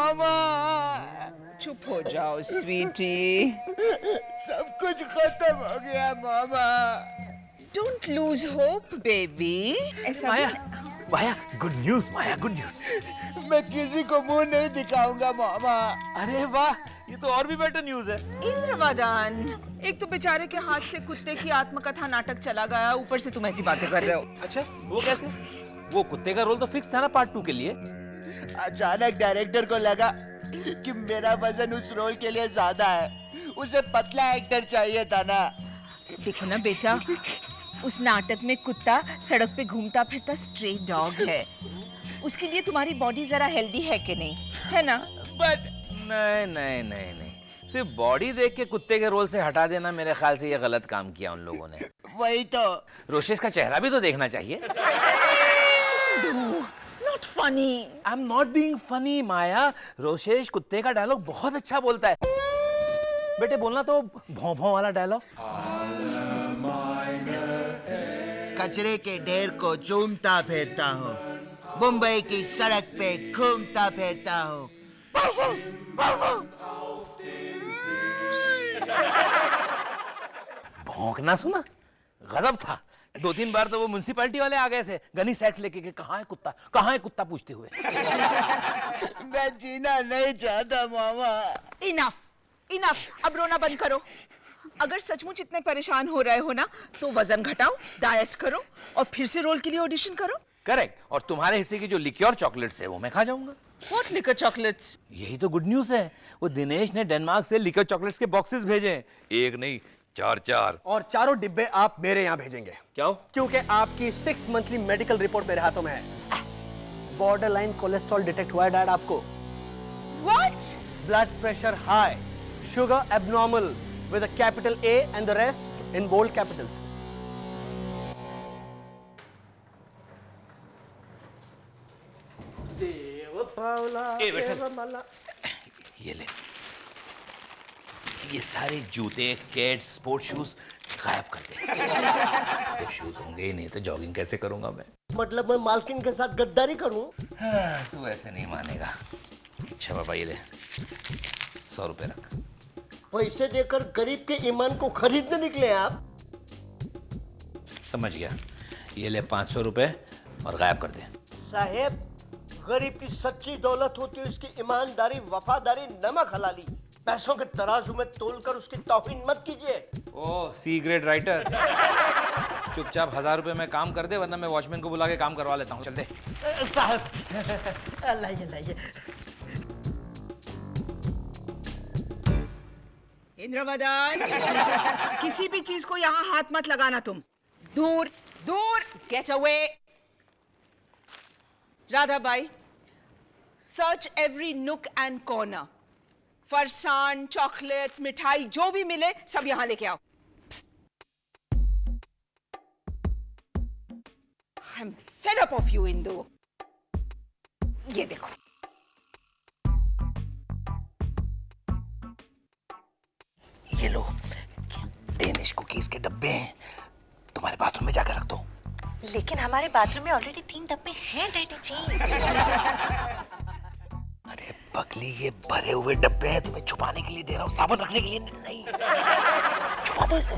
मामा। चुप हो जाओ स्वीटी। सब कुछ खत्म हो गया मामा। Don't lose hope baby. ऐसा Maya, Maya good news, Maya good news. मैं किसी को मुंह नहीं दिखाऊंगा मामा। अरे वाह, ये तो और भी बेटर न्यूज है। इंद्रवदन, एक तो बेचारे के हाथ से कुत्ते की आत्मकथा नाटक चला गया, ऊपर से तुम ऐसी बातें कर रहे हो। अच्छा, वो कैसे? वो कुत्ते का रोल तो फिक्स था ना पार्ट 2 के लिए। अचानक डायरेक्टर को लगा कि मेरा वजन उस रोल के लिए ज्यादा है, उसे पतला एक्टर चाहिए था ना। देखो ना बेटा, उस नाटक में कुत्ता सड़क पे घूमता फिरता स्ट्रे डॉग है। उसके लिए तुम्हारी बॉडी जरा हेल्दी है कि नहीं, है ना? बट नहीं नहीं नहीं नहीं, सिर्फ बॉडी देख के कुत्ते के रोल से हटा देना, मेरे ख्याल से ये गलत काम किया उन लोगों ने। वही तो। रोशेश का चेहरा भी तो देखना चाहिए। Not funny. I'm not being funny, माया। रोशेश कुत्ते का डायलॉग बहुत अच्छा बोलता है। बेटे बोलना तो भौं भौं वाला डायलॉग। कचरे के ढेर को चूमता फिरता हूँ, मुंबई की सड़क पे घूमता फिरता हूँ। भौंकना सुना, गजब था। 2-3 बार तो वो म्युनिसिपैलिटी वाले आ गए थे गनी सैक्स लेके कि कहाँ है कुत्ता पूछते हुए। मैं जीना नहीं चाहता मामा। इनफ, अब रोना बंद करो। अगर सचमुच इतने परेशान हो रहे हो ना, तो वजन घटाओ, डाइट करो और फिर से रोल के लिए ऑडिशन करो। करेक्ट। और तुम्हारे हिस्से की जो लिक्योर चॉकलेट्स है वो मैं खा जाऊंगा। What liquor chocolates? यही तो गुड न्यूज है। वो दिनेश ने डेनमार्क से लिक्योर चॉकलेट्स के बॉक्सेस भेजे, एक नहीं 4-4। और चारों डिब्बे आप मेरे यहाँ भेजेंगे। क्यों? क्योंकि आपकी 6th मंथली मेडिकल रिपोर्ट मेरे हाथों में है। बॉर्डर लाइन कोलेस्ट्रॉल डिटेक्ट हुआ है डैड आपको। What? Blood pressure high, sugar abnormal with a capital A and the rest in bold capitals. देव पावला देव माला। ये ले, ये सारे जूते, कैट्स, स्पोर्ट शूज गायब कर दे। जब शूज होंगे ही नहीं तो जॉगिंग कैसे करूंगा मैं? मतलब मैं मालकिन के साथ गद्दारी करूं? हाँ, तू ऐसे नहीं मानेगा। अच्छा बाबा, ये ले 100 रुपए रख। पैसे देकर गरीब के ईमान को खरीदने निकले आप? समझ गया। ये ले 500 रुपए और गायब कर दे। साहेब, गरीब की सच्ची दौलत होती है उसकी ईमानदारी, वफादारी, नमक हलाली। पैसों के तराजू में तोलकर उसकी तौहीन मत कीजिए। ओह, सी ग्रेड राइटर। चुपचाप 1000 रुपए में काम कर दे, वरना मैं वॉचमैन को बुला के काम करवा लेता हूँ। चल दे। साहब, लाइए। इंद्रवदन, किसी भी चीज को यहाँ हाथ मत लगाना तुम। दूर दूर, get away. Radhabai, search every नुक एंड कॉर्नर। फरसान, चॉकलेट्स, मिठाई जो भी मिले सब यहाँ लेके आओ। I'm fed up of you, Indu. ये देखो। ये लो, डेनिश कुकीज के डब्बे हैं, तुम्हारे बाथरूम में जाकर रख दो। लेकिन हमारे बाथरूम में ऑलरेडी 3 डब्बे हैं डैडी जी। अरे पगली, ये भरे हुए डब्बे हैं, तुम्हें छुपाने के लिए दे रहा हूँ, साबुन रखने के लिए नहीं। छुपा दो इसे।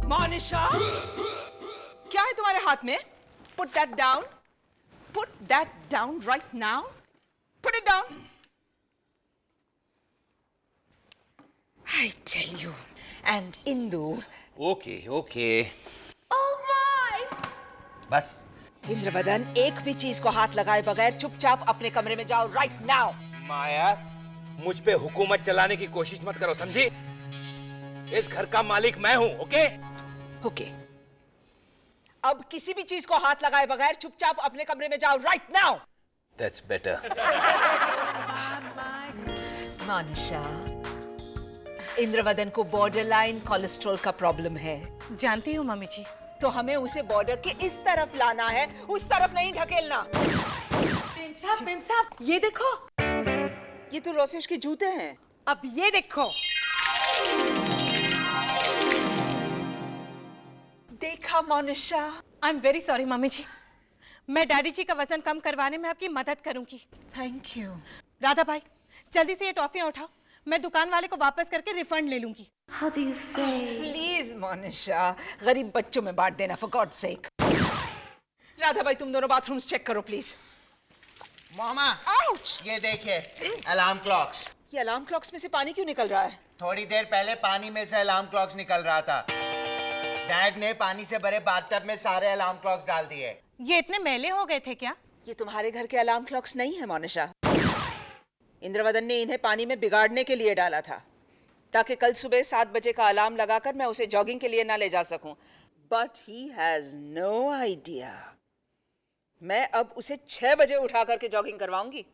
मोनिशा, क्या है तुम्हारे हाथ में? Put that down. Put that down right now. Put it down. I tell you. And Indu. Okay. Oh my! बस। इंद्रवदन, एक भी चीज को हाथ लगाए बगैर चुपचाप अपने कमरे में जाओ right now. माया, मुझ पे हुकूमत चलाने की कोशिश मत करो, समझी? इस घर का मालिक मैं हूँ, ओके? ओके। अब किसी भी चीज को हाथ लगाए बगैर चुपचाप अपने कमरे में जाओ right now. That's better. Monisha, Indravadan को बॉर्डरलाइन कोलेस्ट्रॉल का प्रॉब्लम है। जानती हूँ मम्मी जी। तो हमें उसे बॉर्डर के इस तरफ लाना है, उस तरफ नहीं ढकेलना। मेम साहब, ये देखो। ये तो रोशेश के जूते हैं। अब ये देखो। देखा Monisha? I am very sorry mummy ji. मैं डैडी जी का वजन कम करवाने में आपकी मदद करूंगी। Thank you. राधा भाई, जल्दी से ये टॉफियां उठाओ, मैं दुकान वाले को वापस करके रिफंड ले लूंगी। प्लीज मोनिशा, गरीब बच्चों में बांट देना फॉर गॉड सेक। राधा भाई तुम दोनों बाथरूम्स चेक करो प्लीज। Mama ouch! ये देखिए अलार्म क्लॉक्स। ये अलार्म क्लॉक्स में से पानी क्यों निकल रहा है? थोड़ी देर पहले पानी में से अलार्म क्लॉक्स निकल रहा था। डैड ने पानी से भरे बाथटब में सारे अलार्म क्लॉक्स डाल दिए। ये इतने मैले हो गए थे क्या? ये तुम्हारे घर के अलार्म क्लॉक्स नहीं है मोनिशा। इंद्रवदन ने इन्हें पानी में बिगाड़ने के लिए डाला था ताकि कल सुबह 7 बजे का अलार्म लगाकर मैं उसे जॉगिंग के लिए ना ले जा सकूं। But he has no idea. मैं अब उसे 6 बजे उठा करके जॉगिंग करवाऊंगी।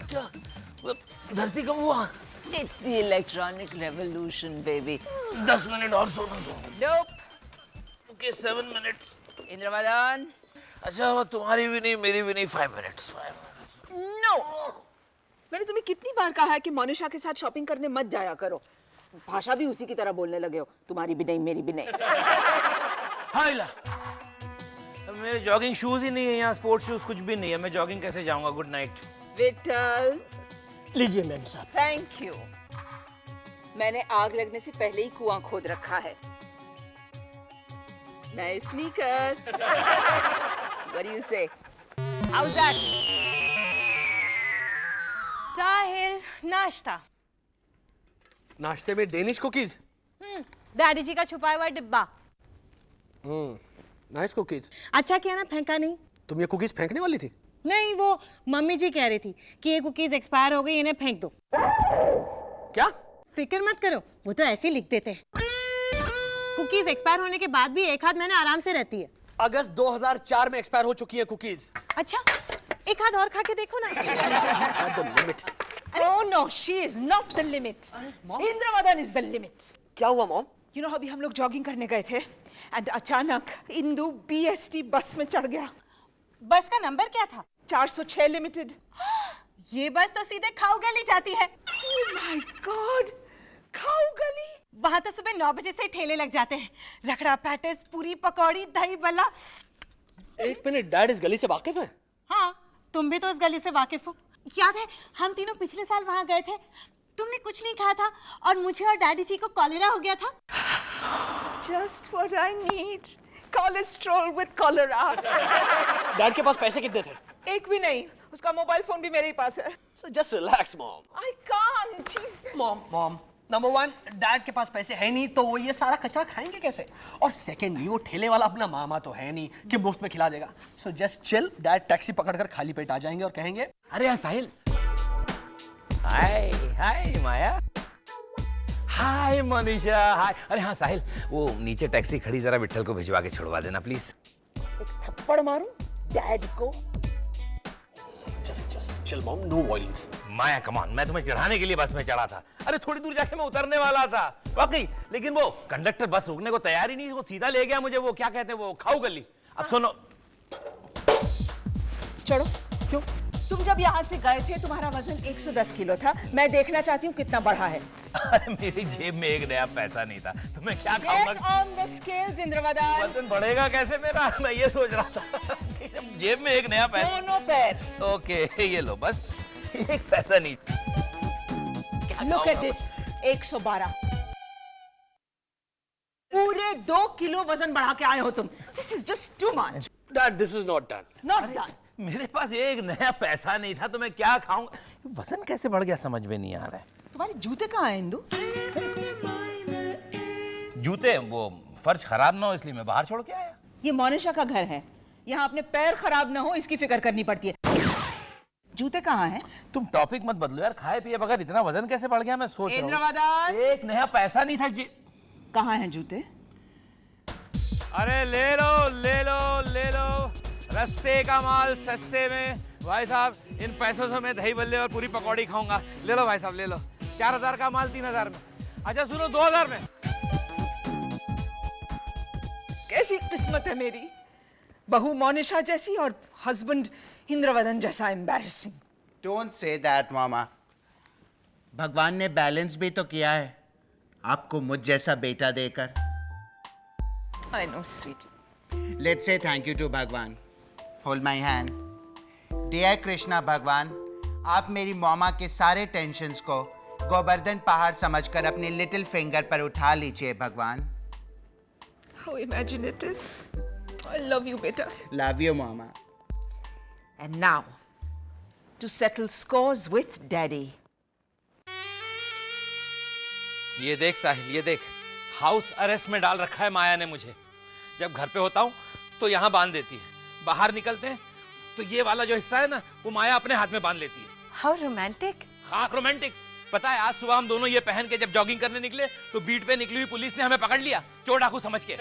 क्या धरती कब हुआ? It's the electronic revolution, baby. 10 minute और सोना दो। Nope. Okay, 7 minutes. इंद्रवदन। अच्छा वो तुम्हारी भी नहीं मेरी भी नहीं 5 minutes। No. मैंने तुम्हें कितनी बार कहा है कि मोनिशा के साथ शॉपिंग करने मत जाया करो। भाषा भी उसी की तरह बोलने लगे हो, तुम्हारी भी नहीं मेरी भी नहीं। हाय ला, मेरे जॉगिंग शूज ही नहीं है यहाँ, स्पोर्ट्स शूज कुछ भी नहीं है, मैं जॉगिंग कैसे जाऊंगा? Good night. विठल। लीजिए मैम साहब। Thank you. मैंने आग लगने से पहले ही कुआं खोद रखा है। नए sneakers. What do you say? How's that? साहिल, नाश्ता। नाश्ते में डेनिश कुकीज। डैडी जी का छुपाया हुआ डिब्बा। Nice cookies. अच्छा किया ना फेंका नहीं। तुम ये कुकीज फेंकने वाली थी? नहीं, वो मम्मी जी कह रही थी कि ये कुकीज एक्सपायर हो गई, इन्हें फेंक दो। क्या? फिक्र मत करो, वो तो ऐसे ही लिख देते हैं। कुकीज एक्सपायर होने के बाद भी 1 आध महीने आराम से रहती है। अगस्त 2004 में एक्सपायर हो चुकी है कुकीज। अच्छा, 1 आध और खा के देखो ना। Oh no, she is not the limit. Indravadan is the limit. क्या हुआ मॉम? You know अभी हम लोग जॉगिंग करने गए थे एंड अचानक इंदु BST बस में चढ़ गया। बस का नंबर क्या था? 406 लिमिटेड। ये बस तो सीधे खाऊ गली जाती है। Oh my God, खाऊ गली। वहां तो सुबह 9 बजे से ठेले लग जाते हैं, रखड़ा, पैटिस, पूरी, पकौड़ी, दही बल्ला। एक मिनट, डैड इस गली से वाकिफ है? हाँ, तुम भी तो इस गली से वाकिफ हो। याद है हम तीनों पिछले साल वहां गए थे, तुमने कुछ नहीं खाया था और मुझे और डैडी जी को कॉलेरा हो गया था। Just what I need. Cholesterol with cholera. Dad के पास पैसे कितने थे? एक भी नहीं, उसका मोबाइल फोन भी मेरे ही पास है। So just relax, mom. I can't. Jeez. Mom number 1, dad के पास पैसे है नहीं तो वो ये सारा कचरा खाएंगे कैसे? और सेकेंडली वो ठेले वाला अपना मामा तो है नहीं कि मुफ्त में खिला देगा। So just chill, dad taxi पकड़कर खाली पेट आ जाएंगे और कहेंगे अरे यार साहिल। हाय हाय माया। हाय मनीषा। हाय। अरे हाँ साहिल, वो नीचे टैक्सी खड़ी, जरा विट्ठल को भिजवा के छुड़वा देना प्लीज। एक थप्पड़ मारूं डैड को। Just chill mom, no violence. Maya come on, मैं तुम्हें चढ़ाने के लिए बस में चढ़ा था। अरे थोड़ी दूर जाके मैं उतरने वाला था वाकई, लेकिन वो कंडक्टर बस रुकने को तैयार ही नहीं, वो सीधा ले गया मुझे, वो क्या कहते हैं, वो खाऊ गली। अब सुनो। चढ़ो। क्यों? तुम जब यहाँ से गए थे तुम्हारा वजन 110 किलो था। मैं देखना चाहती हूँ कितना बढ़ा है। अरे मेरी जेब में 1 नया पैसा नहीं था, तो मैं क्या खाऊंगा? Get on the scales, Indravadan. वजन बढ़ेगा कैसे मेरा? मैं ये सोच रहा था कि जब जेब में 1 नया पैसा। दोनों पैर। ओके ये लो, बस 1 पैसा नहीं। Look at this, 112। पूरे 2 किलो वजन बढ़ा के आए हो तुम। This is just too much. Dad this is not done. Not done. मेरे पास 1 नया पैसा नहीं था, तो मैं क्या खाऊंगा? वजन कैसे बढ़ गया समझ में नहीं आ रहा है। तुम्हारे जूते कहाँ हैं इंदु? जूते, वो फर्श खराब ना हो इसलिए मैं बाहर छोड़ के आया। ये मोनिशा का घर है, यहाँ अपने पैर खराब ना हो इसकी फिक्र करनी पड़ती है। जूते कहाँ हैं? तुम टॉपिक मत बदलो यार, खाए पिए बगैर इतना वजन कैसे बढ़ गया मैं सोच रहा हूँ। इंद्रवदन। 1 नया पैसा नहीं था जी। कहाँ हैं जूते? अरे ले लो ले लो ले लो, रस्ते का माल सस्ते में। भाई साहब इन पैसों से मैं दही बल्ले और पूरी पकौड़ी खाऊंगा। ले लो भाई साहब ले लो। 4000 का माल 3000 में। अच्छा सुनो 2000 में। कैसी किस्मत है मेरी, बहू मोनिशा जैसी और हस्बैंड इंद्रवदन जैसा एम्बैरेसिंग। डोंट से दैट मामा। भगवान ने बैलेंस भी तो किया है आपको मुझ जैसा बेटा देकर। I know, sweet. Let's say thank you to भगवान. Hold my hand. Dear Krishna भगवान, आप मेरी मॉमा के सारे टेंशन्स को गोवर्धन पहाड़ समझकर अपने लिटिल फिंगर पर उठा लीजिए भगवान. How imaginative. I love you, beta. Love you, mama. And now, to settle scores with Daddy. ये देख साहिल, ये देख, हाउस अरेस्ट में डाल रखा है माया ने मुझे. जब घर पे होता हूँ तो यहाँ बांध देती है, बाहर निकलते हैं तो ये वाला जो हिस्सा है ना, वो माया अपने हाथ में बांध लेती है. How romantic. खाक रोमांटिक. पता है, आज सुबह हम दोनों ये पहन के जब जॉगिंग करने निकले तो बीट पे निकली हुई पुलिस ने हमें पकड़ लिया, चोर डाकू समझ के.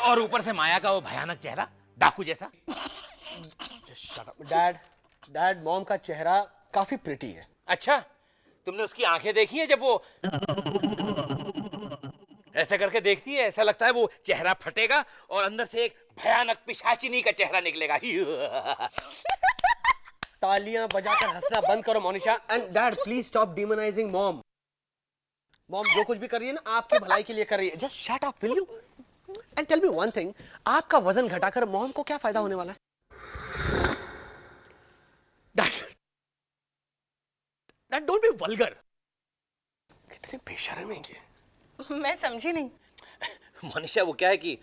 और ऊपर से माया का वो भयानक चेहरा, डाकू जैसा. डैड मॉम का चेहरा काफी प्रिटी है. अच्छा, तुमने उसकी आंखें देखी है? जब वो ऐसे करके देखती है, ऐसा लगता है वो चेहरा फटेगा और अंदर से एक भयानक पिशाचिनी का चेहरा निकलेगा. तालियां बजाकर हंसना बंद करो Monisha. And dad please stop demonising mom. Mom जो कुछ भी कर रही है ना, आपकी भलाई के लिए कर रही है. Just shut up will you. And tell me one thing, आपका वजन घटाकर मॉम को क्या फायदा होने वाला है? Dad don't be vulgar. कितने बेशर्म हैं ये. मैं समझी नहीं. मनीषा, वो क्या है कि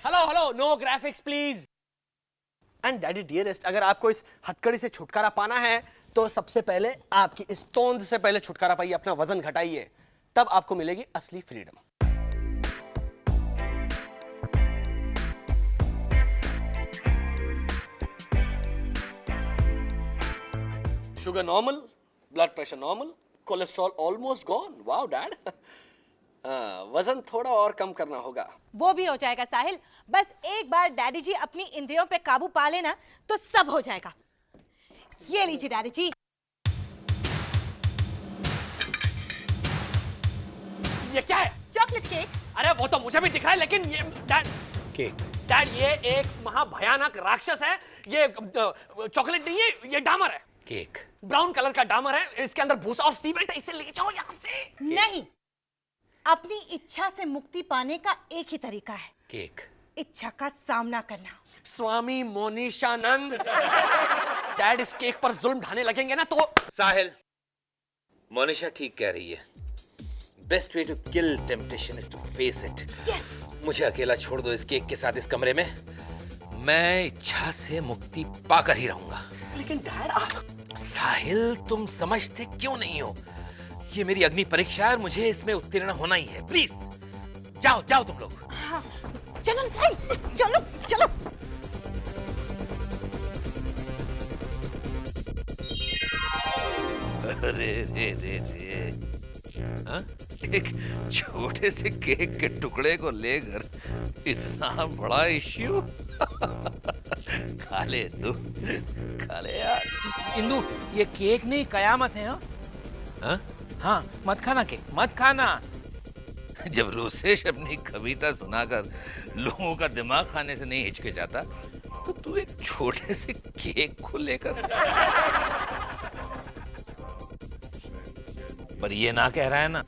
hello no graphics please. And daddy dearest, अगर आपको इस हथकड़ी से छुटकारा पाना है तो सबसे पहले आपकी इस तोंद से पहले छुटकारा पाइए, अपना वजन घटाइए, तब आपको मिलेगी असली freedom. Sugar normal, blood pressure normal, cholesterol almost gone. Wow dad. वजन थोड़ा और कम करना होगा. वो भी हो जाएगा साहिल. बस एक बार डैडी जी अपनी इंद्रियों पे काबू पा लेना तो सब हो जाएगा. ये लीजिए डैडी जी. ये क्या है? Chocolate cake. अरे वो तो मुझे भी दिख रहा है, लेकिन ये डैड ये एक महाभयानक राक्षस है. ये चॉकलेट नहीं है, ये डामर है. केक. ब्राउन कलर का डामर है, इसके अंदर भूसा और सीमेंट है. इसे ले जाओ यहाँ से. नहीं, अपनी इच्छा से मुक्ति पाने का एक ही तरीका है. केक. इच्छा का सामना करना. स्वामी मोनिशानंद. डैड इस केक पर जुल्म ढाने लगेंगे ना तो. साहिल, मोनिशा ठीक कह रही है. Best way to kill temptation is to face it. मुझे अकेला छोड़ दो इस केक के साथ इस कमरे में. मैं इच्छा से मुक्ति पाकर ही रहूंगा. लेकिन डैड आप. साहिल, तुम समझते क्यों नहीं हो? ये मेरी अग्नि परीक्षा है और मुझे इसमें उत्तीर्ण होना ही है. प्लीज जाओ जाओ तुम लोग. हाँ, चलो साहिल, चलो चलो. अरे रे रे रे. हाँ? एक छोटे से केक के टुकड़े को लेकर इतना बड़ा इश्यू. खा ले तू, खा ले यार. इंदु, ये केक नहीं कयामत है. हाँ? हाँ, मत खाना केक, मत खाना. जब रोसेश अपनी कविता सुनाकर लोगों का दिमाग खाने से नहीं हिचकिचाता, तो तू एक छोटे से केक को लेकर. पर ये ना कह रहा है ना.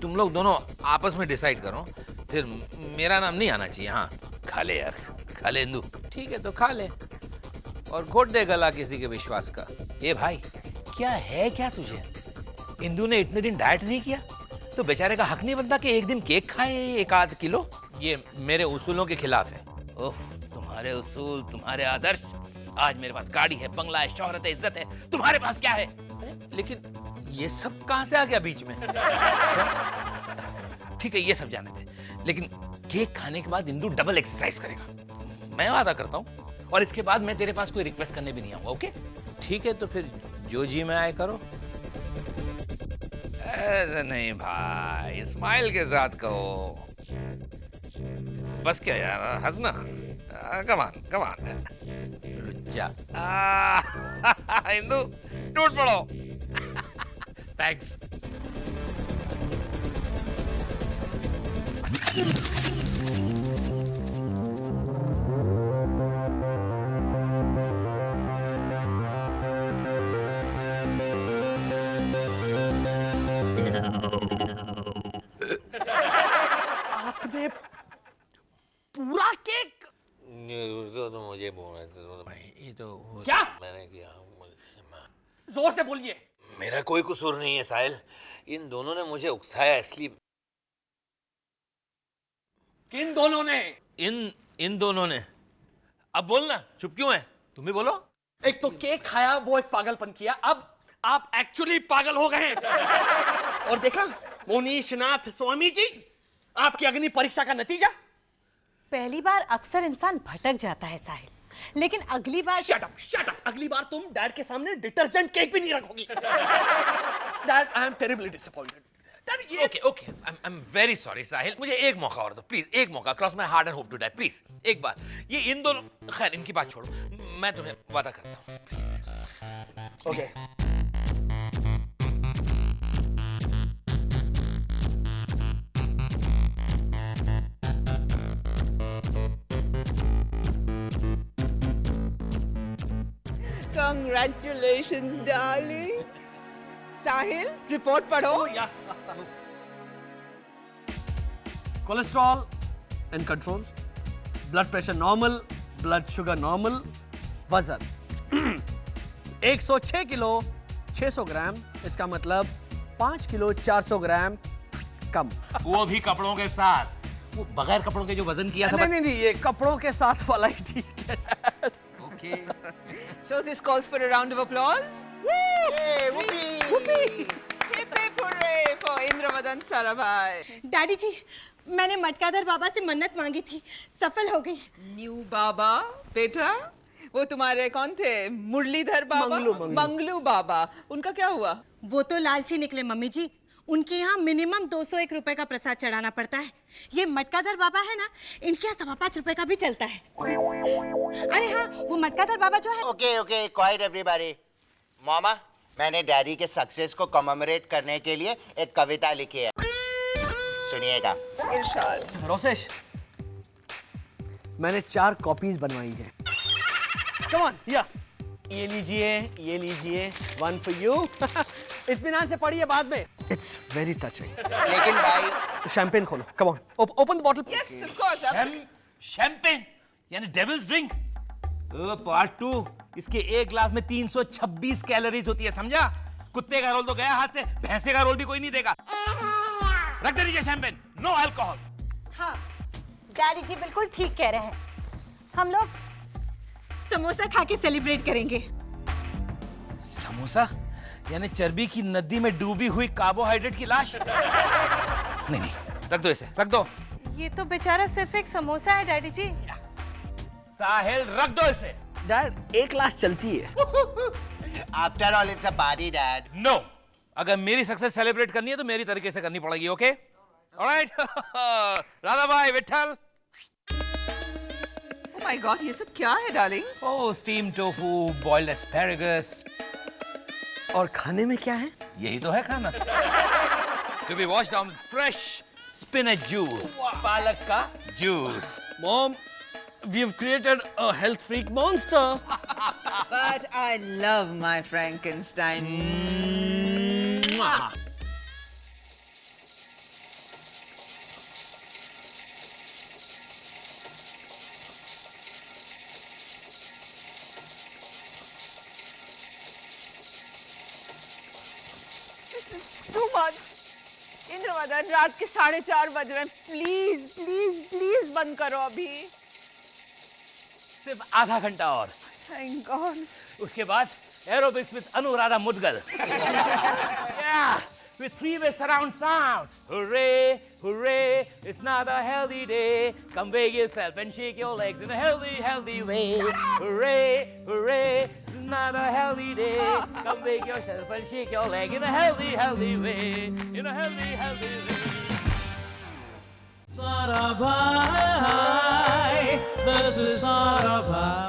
तुम लोग दोनों आपस में डिसाइड करो, फिर मेरा नाम नहीं आना चाहिए. हाँ, खा ले यार, खा ले इंदु. ठीक है तो खा ले और घोट दे गला किसी के विश्वास का. ए भाई, क्या है क्या तुझे? इंदु ने इतने दिन डाइट नहीं किया तो बेचारे का हक नहीं बनता कि एक दिन केक खाए 1-8 किलो. ये मेरे उसूलों के खिलाफ है. ओह, तुम्हारे उसूल, तुम्हारे आदर्श. आज मेरे पास गाड़ी है, बंगला है, शोहरत है, इज्जत है. तुम्हारे पास क्या है? लेकिन ये सब कहां से आ गया बीच में? ठीक है, ये सब जाने दे, लेकिन केक खाने के बाद इंदु डबल एक्सरसाइज करेगा. मैं वादा करता हूँ. और इसके बाद मैं तेरे पास कोई रिक्वेस्ट करने भी नहीं आऊंगा. ओके? ठीक है, तो फिर जो जी में आए करो. ऐसे नहीं भाई, स्माइल के साथ कहो. बस क्या यार, हंसना. कमान कमान. लुच्चा. इंदु, टूट पड़ो. थैंक्स. आपने पूरा केक? तो मुझे बोला भाई, ये तो क्या मैंने किया। जोर से बोलिए। मेरा कोई कसूर नहीं है साहिल, इन दोनों ने मुझे उकसाया इसलिए। किन दोनों ने? इन दोनों ने। अब बोलना, चुप क्यों है? तुम भी बोलो। एक तो केक खाया, वो एक पागलपन किया, अब आप एक्चुअली पागल हो गए हैं। और देखा मोनीश नाथ स्वामी जी, आपकी अग्नि परीक्षा का नतीजा। पहली बार अक्सर इंसान भटक जाता है साहिल, लेकिन अगली बार शट अप, अगली बार तुम डैड के सामने डिटर्जेंट केक भी नहीं रखोगी। Dad, I am terribly disappointed. Okay, I am very sorry Sahil, मुझे एक मौका और दो प्लीज, एक मौका। Cross my heart and hope to die, please एक बार। ये इन दोनों, खैर इनकी बात छोड़ो, मैं तुम्हें वादा करता हूँ, please. Okay. Congratulations, darling. Sahil, report पढ़ो। Cholesterol in control, blood pressure normal, blood sugar normal, वजन 106 किलो 600 ग्राम, इसका मतलब 5 किलो 400 ग्राम कम। वो भी कपड़ों के साथ, वो बगैर कपड़ों के जो वजन किया था। नहीं, ये कपड़ों के साथ वाला ही ठीक है। Okay. So this calls for a round of applause. Hey, whoopee! Hip hip hooray for Indravadan Sarabhai. Daddy ji, मैंने मटकाधर बाबा से मन्नत मांगी थी, सफल हो गई। न्यू बाबा बेटा, वो तुम्हारे कौन थे? मुरलीधर बाबा, मंगलू बाबा, उनका क्या हुआ? वो तो लालची निकले मम्मी जी, उनके यहाँ मिनिमम 201 रुपए का प्रसाद चढ़ाना पड़ता है। ये मटकाधर बाबा है ना, इनके यहाँ 5.25 रुपए का भी चलता है। अरे हाँ, वो मटकाधर बाबा जो है। Okay, quite everybody. मामा, मैंने डैडी के सक्सेस को कमेमोरेट करने के लिए एक कविता लिखी है, सुनिएगा। इरशाद। रोसेश, मैंने 4 कॉपीज बनवाई है। कम ऑन, ये लीजिए, 1 फॉर यू। इत्मीनान से पढ़िए बाद में। It's very touching. लेकिन भाई, शैंपेन खोलो, come on, open the bottle. Yes, of course. Champagne यानी डेविल्स ड्रिंक। पार्ट 2, इसके एक ग्लास में 326 कैलोरीज होती है, समझा? कुत्ते का रोल तो गया हाथ से, भैंसे का रोल भी कोई नहीं देगा। रख दे नीचे शैंपेन, नो अल्कोहल। हाँ, डैडी जी बिल्कुल ठीक कह रहे हैं। हम लोग समोसा खा के सेलिब्रेट करेंगे। समोसा यानी चर्बी की नदी में डूबी हुई कार्बोहाइड्रेट की लाश। नहीं, रख दो इसे, रख दो। ये तो बेचारा सिर्फ एक समोसा है डैडी जी। साहिल, रख दो इसे। डैड, एक क्लास चलती है। After all it's a party dad. No, अगर मेरी सक्सेस सेलिब्रेट करनी है तो मेरी तरीके से करनी पड़ेगी, ओके? ऑलराइट। राधा भाई, विठल। Oh my God, ये सब क्या है darling? Oh, steamed tofu, boiled asparagus. और खाने में क्या है? यही तो है खाना। To be washed down with fresh spinach juice, पालक का juice. Mom, we've created a health freak monster. But I love my Frankenstein. This is too much. Indravadan, रात के 4:30 बज रहे हैं, प्लीज प्लीज प्लीज बंद करो अभी। सिर्फ आधा घंटा और, थैंक गॉड। उसके बाद aerobics with Anuradha Mudgal. Yeah, with 3-way surround sound. Hooray, hooray, it's not a healthy day. Come wake yourself and shake your legs in a healthy, healthy way. Hooray, hooray, it's not a healthy day. Come wake yourself and shake your leg in a healthy, healthy way. In a healthy, healthy way. Sarabhai, this is Sarabhai.